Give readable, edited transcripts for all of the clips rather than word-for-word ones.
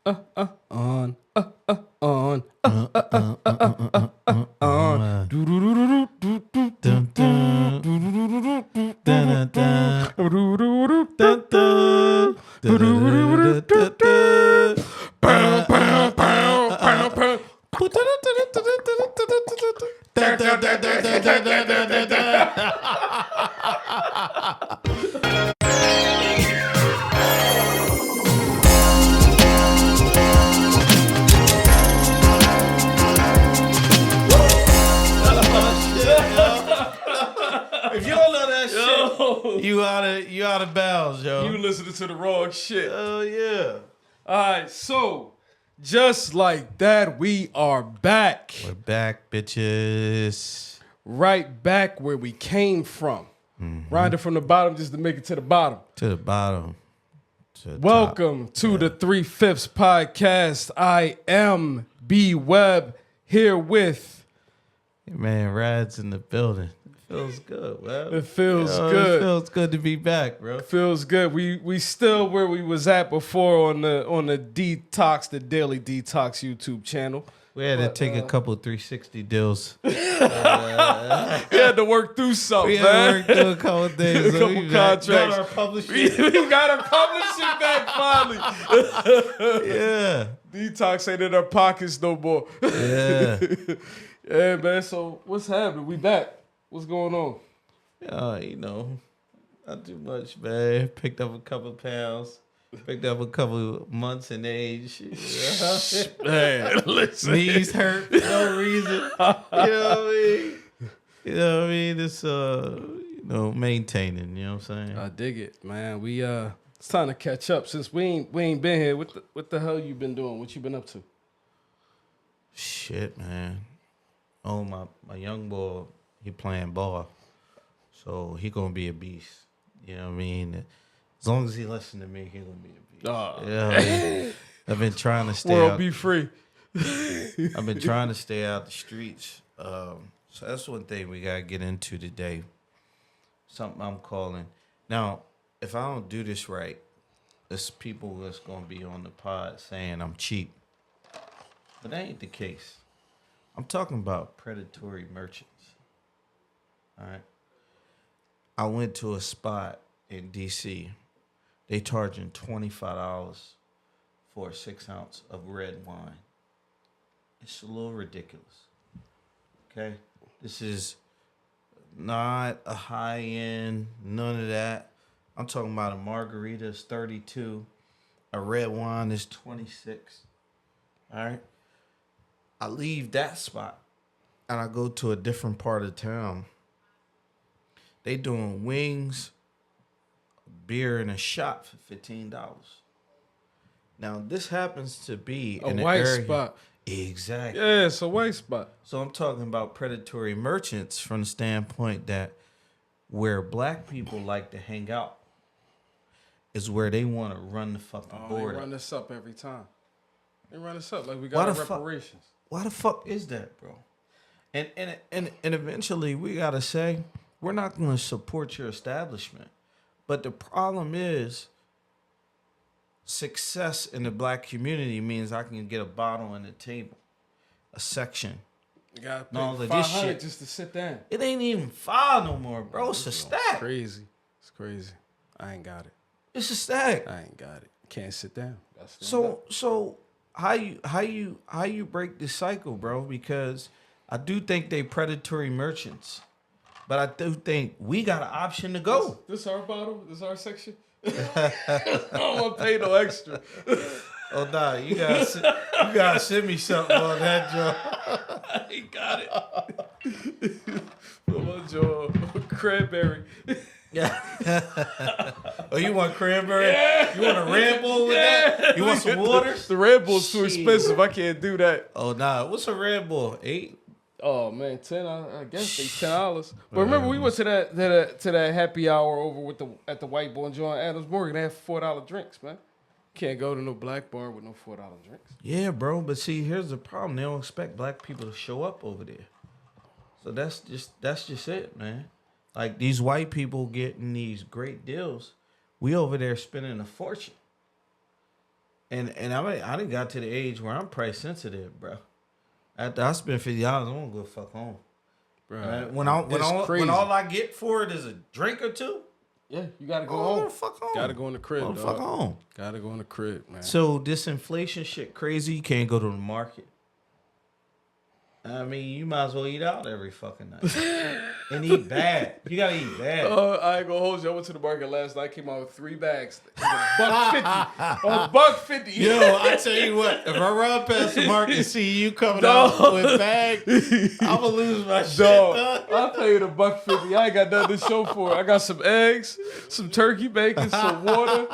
on, on. Dun, dun. Dun, dun, dun. Dun, dun. Pow, pow, pow, pow, pow. If you don't know that Yo. shit, you out of bounds, yo. You listening to the wrong shit. Oh yeah. All right, so just like that, we are back. We're back, bitches. Right back where we came from. Grinding from the bottom just to make it to the bottom. To the bottom. To the Welcome to the 3/5 podcast. I am B Webb here with. top. Man, Rad's in the building. It feels good, man. It feels Yo, good. It feels good to be back, bro. Feels good. We still where we was at before on the Detox, the Daily Detox YouTube channel. We had to take a couple 360 deals. We had to work through something, We had man. to work through a couple things. A So couple we got contracts. our publishing. We got our publishing back finally. Yeah. Detox ain't in our pockets no more. Yeah. Yeah, man. So what's happening? We back. What's going on? You know, not too much, man. Picked up a couple pounds. Picked up a couple months in age. Man, listen. Knees hurt for no reason. You know what I mean? You know what I mean? It's maintaining, you know what I'm saying? I dig it, man. We it's time to catch up since we ain't been here. What the hell you been doing? What you been up to? Shit, man. Oh, my young boy, he playing ball. So he gonna be a beast. You know what I mean? As long as he listen to me, he gonna be a beast. Oh. You know what I mean? I've been trying to stay World out. be free. I've been trying to stay out the streets. So that's one thing we gotta get into today. Something I'm calling. Now, if I don't do this right, there's people that's gonna be on the pod saying I'm cheap. But that ain't the case. I'm talking about predatory merchants. All right. I went to a spot in DC. They charging $25 for a 6 ounce of red wine. It's a little ridiculous. Okay? This is not a high end, none of that. I'm talking about a margarita is 32. A red wine is 26. All right? I leave that spot and I go to a different part of town. They doing wings, beer, and a shot for $15. Now, this happens to be A in an white area. spot. Exactly. Yeah, it's a white spot. So I'm talking about predatory merchants from the standpoint that where black people like to hang out is where they want to run the fucking They board. run this up every time. They run this up like we Why got our the fuck- reparations. Why the fuck is that, bro? And eventually we gotta say we're not gonna support your establishment. But the problem is success in the black community means I can get a bottle on the table, a section. You gotta pay No, this $500 shit- just to sit down. It ain't even $5 no more, bro. It's a stack. Crazy. It's crazy. I ain't got it. It's a stack. I ain't got it. Can't sit down. Gotta stand up. So how you break this cycle, bro? Because I do think they predatory merchants, but I do think we got an option to go. This our bottle? This our section? I don't want to pay no extra. Oh nah, you gotta send me something on that, Joe. I ain't got it. Come on, Joe. Cranberry. Yeah. Oh, you want cranberry? Yeah. You want a Red Bull with that? You want some waters? The Red Bull's too Shit. expensive. I can't do that. Oh nah, what's a Red Bull? 8? Oh man, 10. I guess they $10. But remember, we went to that happy hour over at the White Boy and John Adams Morgan. They had $4 drinks, man. Can't go to no black bar with no $4 drinks. Yeah, bro. But see, here's the problem. They don't expect black people to show up over there. So that's just it, man. Like these white people getting these great deals. We over there spending a fortune. And I done got to the age where I'm price sensitive, bro. After I spend $50, I don't go fuck home. Bro, Right? When all I get for it is a drink or two. Yeah, you gotta go Oh, home. fuck home. Gotta go in the crib, dog. Fuck home. Gotta go in the crib, man. So this inflation shit crazy. You can't go to the market. I mean, you might as well eat out every fucking night and eat bad. You gotta eat bad. I ain't gonna hold you. I went to the market last night. Came out with 3 bags. It was $1.50. $1.50. Yo, I tell you what, if I run past the market and see you coming out with bags, I'ma lose my shit. Dog, I'll tell you the $1.50. I ain't got nothing to show for it. I got some eggs, some turkey bacon, some water,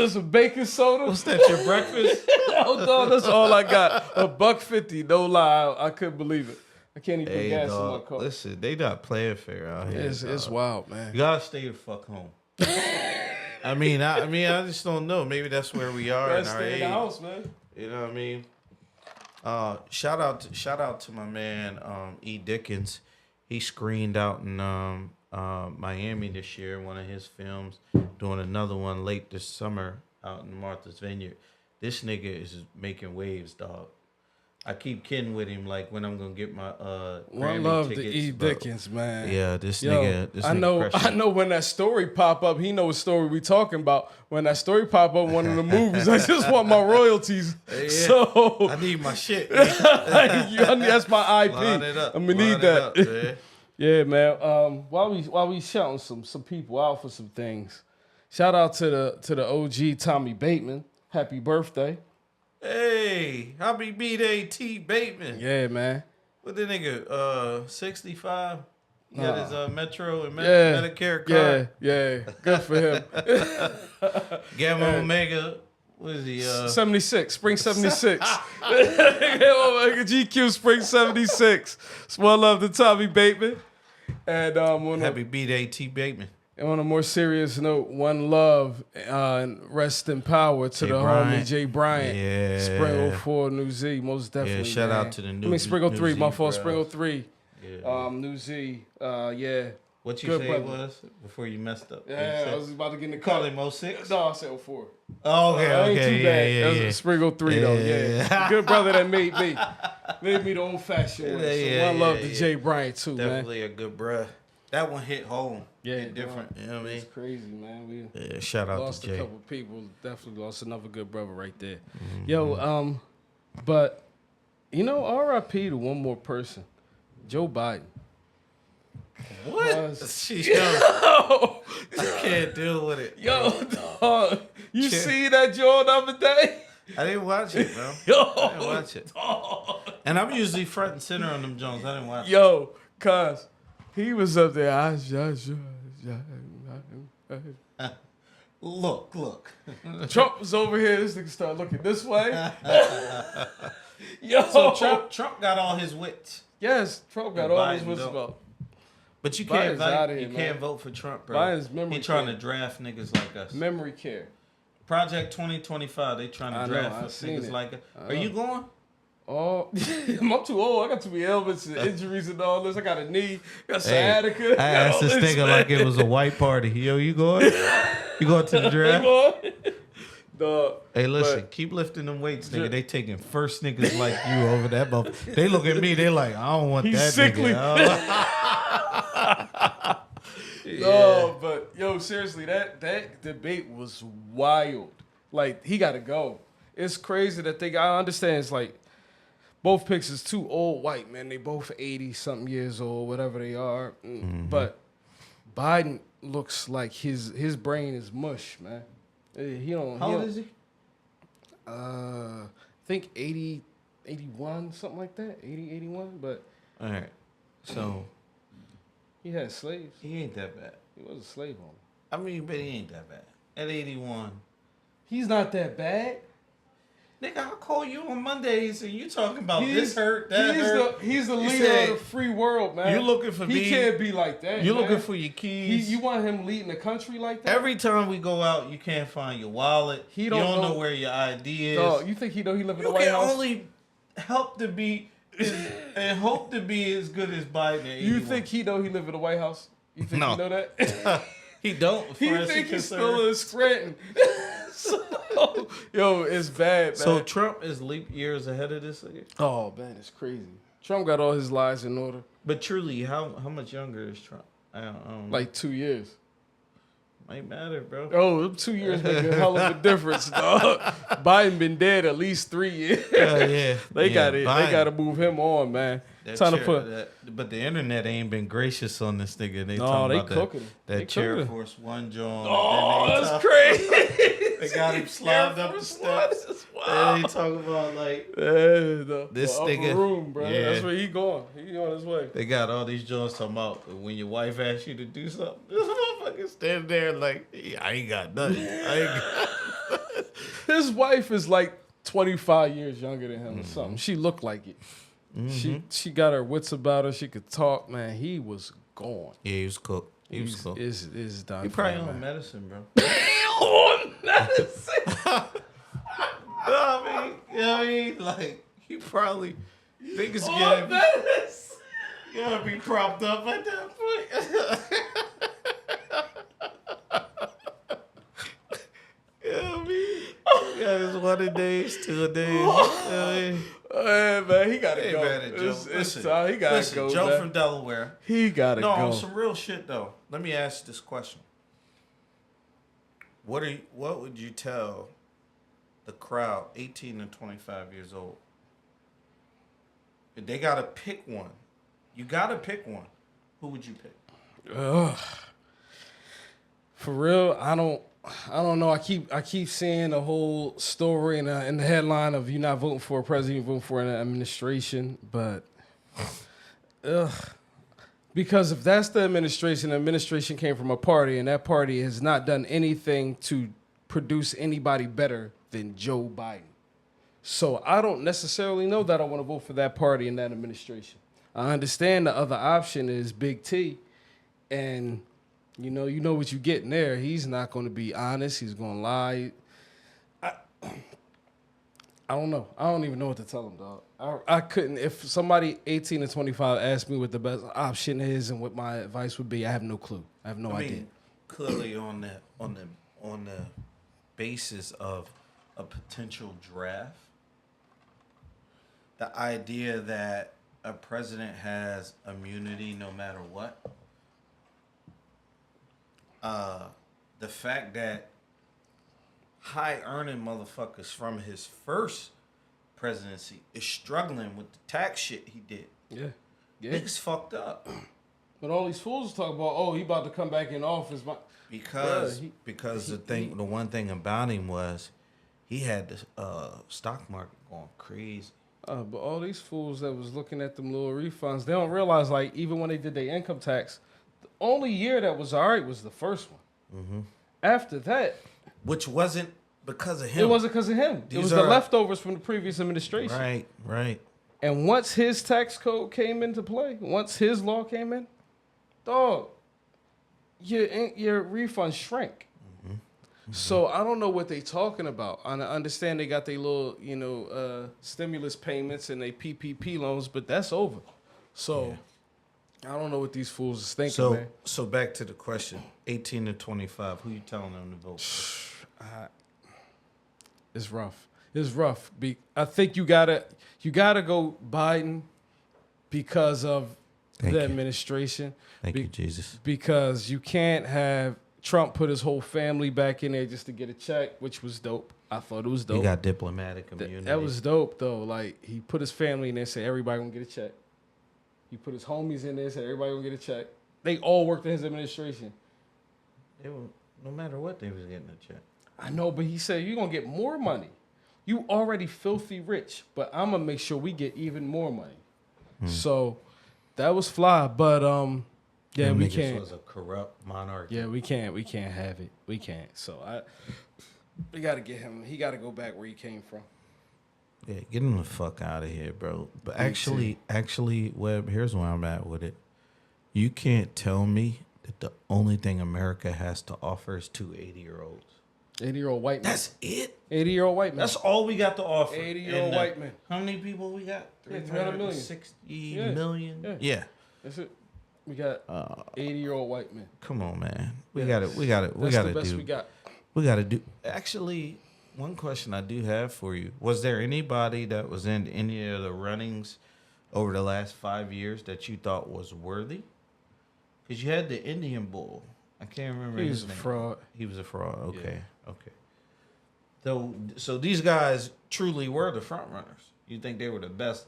some baking soda. What's that, your breakfast? Oh, dog, that's all I got. $1.50. No lie, I couldn't believe it. I can't even put gas in my car. Listen, they not playing fair out here. It's wild, man. You gotta stay the fuck home. I mean, I just don't know. Maybe that's where we are in our Stay age. in the house, man. You know what I mean? Shout out to my man E. Dickens. He screened out in Miami this year, one of his films, doing another one late this summer out in Martha's Vineyard. This nigga is making waves, dog. I keep kidding with him, like when I'm gonna get my One Grammy love to tickets, E. bro. Dickens, man. Yeah, this Yo, nigga. I know when that story pop up, he know what story we talking about. When that story pop up in one of the movies, I just want my royalties. Yeah. So I need my shit. that's my IP. Line it up. I'm gonna Line need it that. up, man. Yeah, man. While we shouting some people out for some things, shout out to the OG Tommy Bateman. Happy birthday. Hey, happy B-Day T. Bateman. Yeah, man. What the nigga, 65? He got his Metro and Yeah. Medicare card. Yeah. Good for him. Gamma Omega, what is he? 76, Spring 76. GQ Spring 76. One love to Tommy Bateman. And Happy B-Day T. Bateman. and on a more serious note, one love and rest in power to Jay the Bryant. homie Jay Bryant. Yeah. Spring 04 New Z, most definitely. Yeah, shout man. out to the Spring New 03, Z, my fault. bro. Spring 03. Yeah. New Z. Yeah. What you Good say brother. it was before you messed up? Yeah, I was about to get in the Call car. him 06? No, I said 04. Oh, okay, Ain't okay. too bad. Yeah, That yeah. was Spring 03 though. Yeah. Good brother that made me the old fashioned way. So Yeah, one love yeah. to Jay Bryant too, man. Definitely a good bruh. That one hit home. Yeah, Hit different. You know what I mean? It's crazy, man. We Yeah, shout out lost to a Jay. couple people. Definitely lost another good brother right there. Mm-hmm. Yo, but you know, R.I.P. to one more person, Joe Biden. What? Cause- Yo, I can't deal with it. Yo, dog, you see that Joe the other day? I didn't watch it, bro. Yo, I didn't watch it. dog. And I'm usually front and center on them Jones. I didn't watch it. Yo, cuz he was up there. Look. Trump was over here. This nigga started looking this way. Yo, So Trump got all his wits. yes, Trump got And all his Biden wisdom don't. about. But you can't Biden's outta vote. here, You man. can't vote for Trump, bro. Biden's memory He trying to care. draft niggas like us. Memory care. Project 2025. They trying I to know, draft I seen niggas it. like us. I Are you know. going? Oh, I'm too old. I got too many ailments and injuries and all this. I got a knee, got Hey, sciatica. I got asked all this this, nigga man. like it was a white party. Yo, you going? You going to the draft? Dog. Hey, listen, But- keep lifting them weights, nigga. They taking first niggas like you over that motherfucker. They look at me, they like, I don't want He's that sickly. nigga. No, but yo, seriously, that debate was wild. Like, he got to go. It's crazy that I understand it's like both picks is two old white men. They both 80-something years old, whatever they are. But Biden looks like his brain is mush, man. He don't. How old is he? I think 80, 81, something like that. 80, 81. But All right. So, he had slaves. he ain't that bad. He was a slave owner. I mean, but he ain't that bad. At 81. He's not that bad. Nigga, I'll call you on Mondays and you talking about He's- this hurt, that hurt. He's the You leader said, of the free world, man. you looking for he me. can't be like that. You man. looking for your keys. You want him leading the country like that? Every time we go out, you can't find your wallet. He you don't don't know know- where your ID is. Dog, you think he know he live in You the White can House? only help to be and hope to be as good as Biden. At You 81. think he know he live in the White House? You think No. he know that? he don't? he far as think he's concerned. still in Scranton. Yo, it's bad, man. So Trump is leap years ahead of this nigga? Oh, man, it's crazy. Trump got all his lies in order. But truly, how much younger is Trump? I don't know. Like 2 years. Might matter, bro. Oh, 2 years make a hell of a difference, dog. Biden been dead at least 3 years. Yeah. They got to move him on, man. But the internet ain't been gracious on this nigga. They No, talking they about cooking. that Chair Force One John. Oh, that's crazy. They got him slammed up the steps. And they talking about like this nigga. Room, bro. Yeah. That's where he going. He on his way. They got all these joints talking about when your wife asks you to do something. This motherfucker stand there like, I ain't got nothing. His wife is like 25 years younger than him or something. She looked like it. She got her wits about her. She could talk, man. He was gone. Yeah, he was cooked. He was cooked. Is done. He probably for, on medicine, bro. on medicine. You know what I mean? Like, he probably niggas On medicine. You gotta be propped up at that point. You know what I mean? Yeah, it's 1 a day, 2 a day. You know what I mean? Man, he gotta go. He gotta go. Joe man. from Delaware. He gotta No, go. on some real shit though. Let me ask this question. What would you tell the crowd 18 to 25 years old? If they gotta pick one. You gotta pick one. Who would you pick? For real, I don't know. I keep seeing the whole story in the headline of you not voting for a president, you voting for an administration. But, because if that's the administration came from a party, and that party has not done anything to produce anybody better than Joe Biden. So I don't necessarily know that I want to vote for that party and that administration. I understand the other option is Big T, and you know what you get in there. He's not going to be honest. He's going to lie. I don't know. I don't even know what to tell him, dog. I couldn't. If somebody 18 to 25 asked me what the best option is and what my advice would be, I have no clue. I have no idea. Clearly on the basis of a potential draft, the idea that a president has immunity no matter what. The fact that high-earning motherfuckers from his first presidency is struggling with the tax shit he did. Yeah. Niggas fucked up. But all these fools talk about, he about to come back in office. Because the one thing about him was he had the stock market going crazy. But all these fools that was looking at them little refunds, they don't realize, like, even when they did their income tax, the only year that was all right was the first one. Mm-hmm. After that... Which wasn't because of him. It wasn't because of him. It was the leftovers from the previous administration. Right. And once his tax code came into play, once his law came in, dog, your refund shrank. Mm-hmm. Mm-hmm. So I don't know what they talking about. I understand they got their little, stimulus payments and they PPP loans, but that's over. So I don't know what these fools is thinking, man. So back to the question: 18 to 25. Who you telling them to vote for? It's rough. It's rough. I think you gotta go Biden because of the administration. Thank you, Jesus. Because you can't have Trump put his whole family back in there just to get a check, which was dope. I thought it was dope. He got diplomatic immunity. That was dope, though. Like, he put his family in there and said, everybody gonna get a check. He put his homies in there and said, everybody gonna get a check. They all worked in his administration. No matter what, they was getting a check. I know, but he said, you're gonna get more money. You already filthy rich, but I'm gonna make sure we get even more money. So that was fly, but we can't. Was a corrupt monarchy. Yeah, we can't have it. We can't. So we gotta get him. He gotta go back where he came from. Yeah, get him the fuck out of here, bro. But actually, Webb, here's where I'm at with it. You can't tell me that the only thing America has to offer is two 80-year-olds. 80-year-old white man. That's it? 80-year-old white man. That's all we got to offer. 80-year-old white man. How many people we got? 300 million. 60 million? Yeah. That's it. We got 80-year-old white men. Come on, man. We got to do. We got. We got to do. Actually, one question I do have for you: was there anybody that was in any of the runnings over the last 5 years that you thought was worthy? Because you had the Indian Bull. I can't remember He his was a name. fraud. He was a fraud. Okay, Yeah. okay. So these guys truly were the front runners. You think they were the best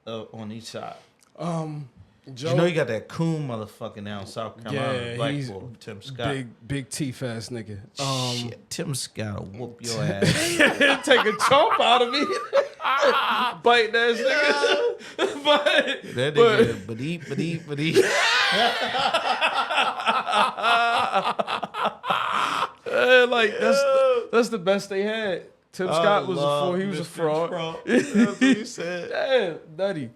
on each side? Joe, You know you got that coon motherfucker now in South Carolina, yeah, Black he's Bull, Tim Scott. big teeth ass nigga. Shit, Tim Scott will whoop your ass. Take a chomp out of me. Bite that nigga. That nigga, but he. Like that's the best they had. Tim Scott was before he was a fraud. That's what you said. Damn, nutty.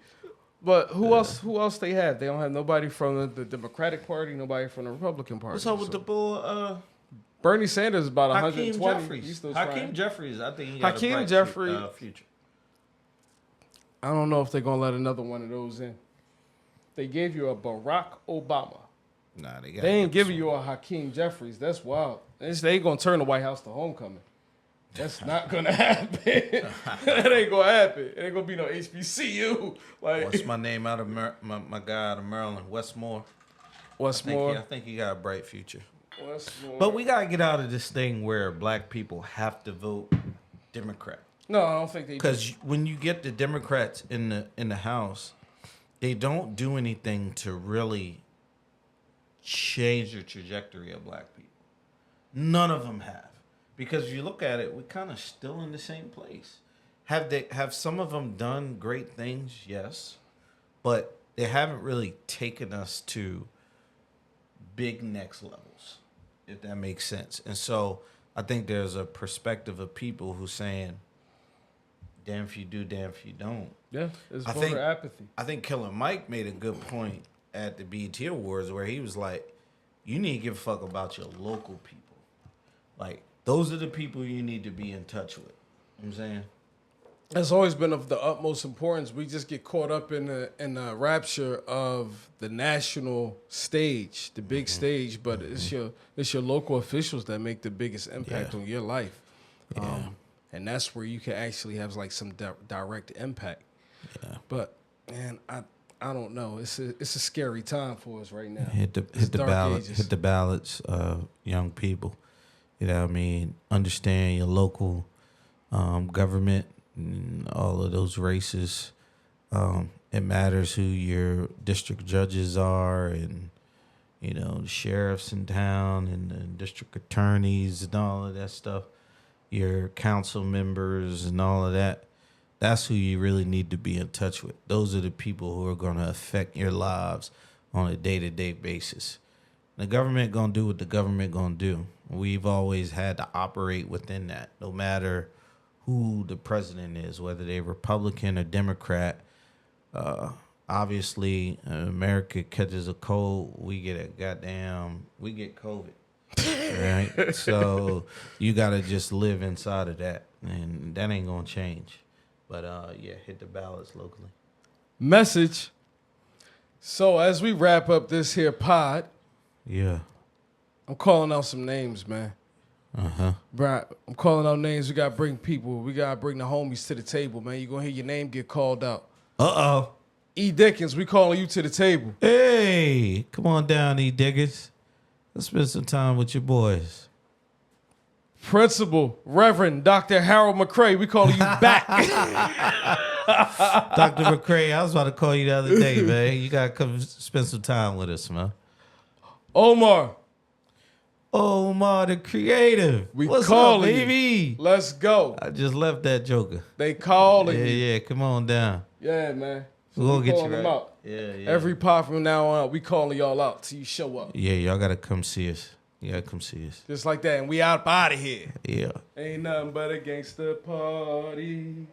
But who else they have? They don't have nobody from the Democratic Party, nobody from the Republican Party. What's up with the bull? Bernie Sanders is about Hakeem 120. Jeffries. He's still Hakeem trying. Jeffries, I think he got Hakeem a bright Jeffries. future. I don't know if they're gonna let another one of those in. They gave you a Barack Obama. Nah, they Ain't giving you a Hakeem Jeffries. That's wild. They ain't gonna turn the White House to homecoming. That's not gonna happen. That ain't gonna happen. It ain't gonna be no HBCU. Like What's my name out of my guy out of Maryland, Westmore? Westmore. I think he got a bright future. Westmore. But we gotta get out of this thing where black people have to vote Democrat. No, I don't think they do. Because when you get the Democrats in the House, they don't do anything to really change the trajectory of black people. None of them have. Because if you look at it, we're kind of still in the same place. Have some of them done great things? Yes. But they haven't really taken us to big next levels, if that makes sense. And so I think there's a perspective of people who saying, damn if you do, damn if you don't. Yeah, it's I voter think- apathy. I think Killer Mike made a good point at the BET Awards where he was like, you need to give a fuck about your local people. Like, those are the people you need to be in touch with. You know what I'm saying? That's always been of the utmost importance. We just get caught up in the rapture of the national stage, the big stage, but it's your local officials that make the biggest impact on your life. Yeah. And that's where you can actually have like some direct impact. Yeah. But man, I don't know. It's a scary time for us right now. Hit the ballot, hit the ballots, young people. You know what I mean? Understand your local government and all of those races. It matters who your district judges are and, you know, the sheriffs in town and the district attorneys and all of that stuff. Your council members and all of that. That's who you really need to be in touch with. Those are the people who are going to affect your lives on a day-to-day basis. The government going to do what the government going to do. We've always had to operate within that, no matter who the president is, whether they're Republican or Democrat. Obviously, America catches a cold, we get COVID. Right? So you got to just live inside of that, and that ain't going to change. But, yeah, hit the ballots locally. Message. So as we wrap up this here pod, Yeah. I'm calling out some names, man. Uh-huh. Right. I'm calling out names. We got to bring people. We got to bring the homies to the table, man. You're going to hear your name get called out. Uh-oh. E. Dickens, we calling you to the table. Hey, come on down, E. Diggers. Let's spend some time with your boys. Principal, Reverend Dr. Harold McCray, we calling you back. Dr. McCray, I was about to call you the other day, man. You got to come spend some time with us, man. Omar, Omar the Creative. we What's calling up, baby? you. Let's go. I just left that joker. They calling Yeah, you. yeah. Come on down. Yeah, man. We're going to get you calling them right. out. Yeah, yeah. Every pod from now on, we calling y'all out till you show up. Yeah, y'all got to come see us. You got to come see us. Just like that. And we out of here. Yeah. Ain't nothing but a gangster party.